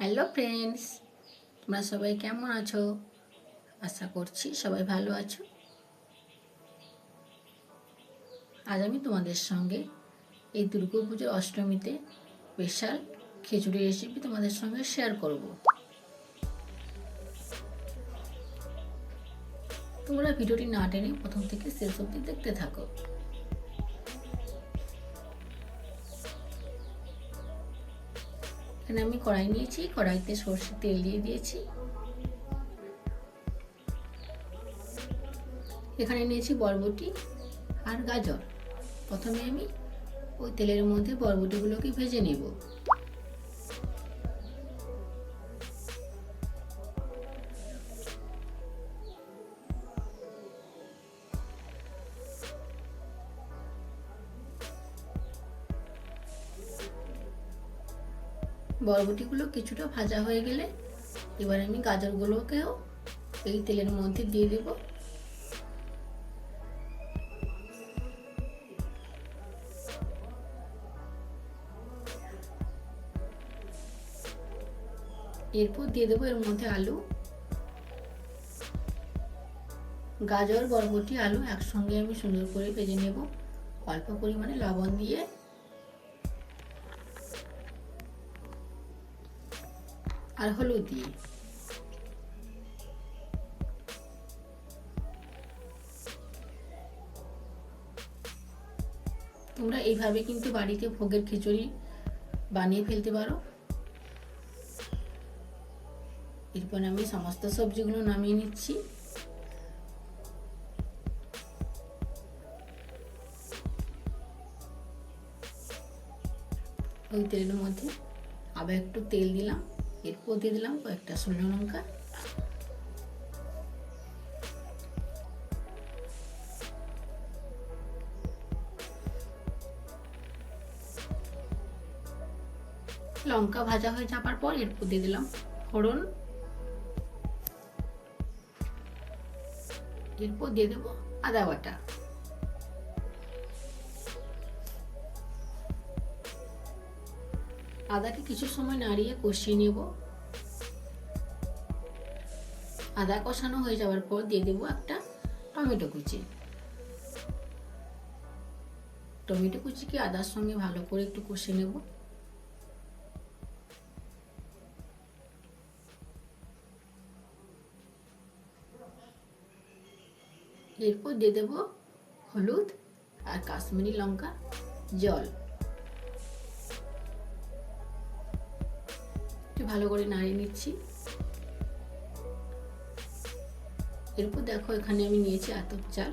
Hello friends, তোমরা সবাই কেমন আছো? আশা করছি সবাই ভালো আছো। আজ আমি তোমাদের সঙ্গে এই দুর্গাপুজোর অষ্টমীতে স্পেশাল খিচুড়ি রেসিপি তোমাদের সঙ্গে শেয়ার করব। তোমরা ভিডিওটি না টেনে প্রথম থেকে শেষ অবধি দেখতে থাকো। এখানে আমি কড়াই নিয়েছি, কড়াইতে সরষের তেল দিয়ে দিয়েছি। এখানে নিয়েছি বরবটি আর গাজর। প্রথমে আমি ওই তেলের মধ্যে বরবটিগুলোকে ভেজে নেব। বরবটিগুলো কিছুটা ভাজা হয়ে গেলে এবার আমি গাজরগুলোকেও এই তেলের মধ্যে দিয়ে দেব। এরপর দিয়ে দেবো এর মধ্যে আলু। গাজর, বরবটি, আলু একসঙ্গে আমি সুন্দর করে ভেজে নেব অল্প পরিমাণে লবণ দিয়ে। আর হলুদ দিয়ে। তোমরা এইভাবে কিন্তু বাড়িতে ভোগের খিচুড়ি বানিয়ে ফেলতে পারো। এরপর আমি সমস্ত সবজিগুলো নামিয়ে নিচ্ছি। ওই তেলের মধ্যে আবার একটু তেল দিলাম, এরপর দিয়ে দিলাম কয়েকটা শুকনো লঙ্কা। লঙ্কা ভাজা হয়ে যাবার পর এরপর দিয়ে দিলাম ফোড়ন। এরপর দিয়ে দেবো আদা বাটা। আদাকে কিছু সময় নাড়িয়ে কষিয়ে নেব। আদা কষানো হয়ে যাওয়ার পর দিয়ে দেবো একটা টমেটো কুচি। টমেটো কুচিকে আদার সঙ্গে ভালো করে একটু কষে নেব। এরপর দিয়ে দেবো হলুদ আর কাশ্মীরি লঙ্কা জল। একটু ভালো করে নাড়িয়ে নিচ্ছি। এরপর দেখো এখানে আমি নিয়েছি আতপ চাল,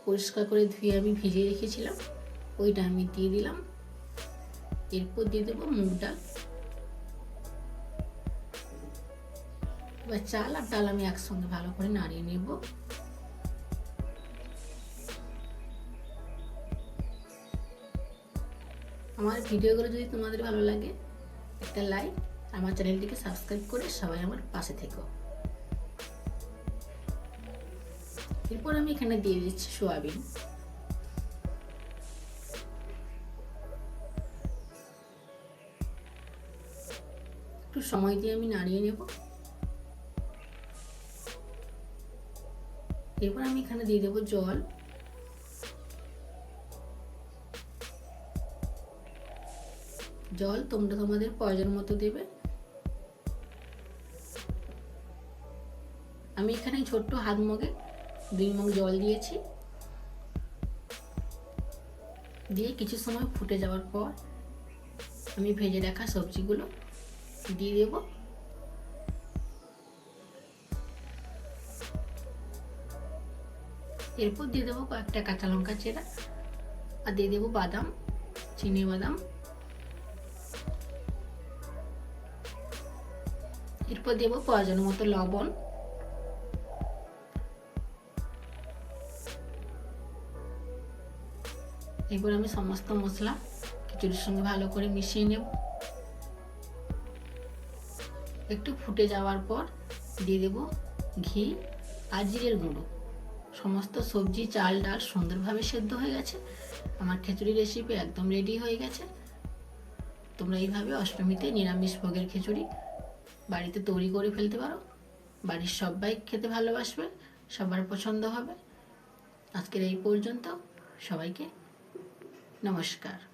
পরিষ্কার করে ধুয়ে আমি ভিজিয়ে রেখেছিলাম, ওইটা আমি দিয়ে দিলাম। এরপর দিয়ে দেবো মুগ ডাল। এবার চাল আর ডাল আমি একসঙ্গে ভালো করে নাড়িয়ে নেব। আমার ভিডিওগুলো যদি তোমাদের ভালো লাগে একটা লাইক, আমার চ্যানেলটিকে সাবস্ক্রাইব করে সবাই আমার পাশে থেকো। এরপর আমি এখানে দিয়ে দিচ্ছি সোয়াবিন। একটু সময় দিয়ে আমি নাড়িয়ে নেব। এরপর আমি এখানে দিয়ে দেবো জল। জল তোমরা তোমাদের প্রয়োজন মতো দেবে। আমি এখানে ছোট্ট হাত মগে 2 মগ জল দিয়েছি। দিয়ে কিছু সময় ফুটে যাওয়ার পর আমি ভেজে রাখা সবজিগুলো দিয়ে দেব। এরপর দিয়ে দেবো কয়েকটা কাঁচা লঙ্কা চেরা, আর দিয়ে দেবো বাদাম, চিনি বাদাম। এরপর দেবো প্রয়োজন মতো লবণ। এরপর আমি সমস্ত মশলা খিচুড়ির সঙ্গে ভালো করে মিশিয়ে নেব। একটু ফুটে যাওয়ার পর দিয়ে দেব ঘি আর জিরের গুঁড়ো। সমস্ত সবজি, চাল, ডাল সুন্দরভাবে সেদ্ধ হয়ে গেছে। আমার খিচুড়ি রেসিপি একদম রেডি হয়ে গেছে। তোমরা এইভাবে অষ্টমীতে নিরামিষ ভোগের খিচুড়ি বাড়িতে তৈরি করে ফেলতে পারো। বাড়ির সবাই খেতে ভালোবাসবে, সবার পছন্দ হবে। আজকের এই পর্যন্ত। সবাইকে নমস্কার।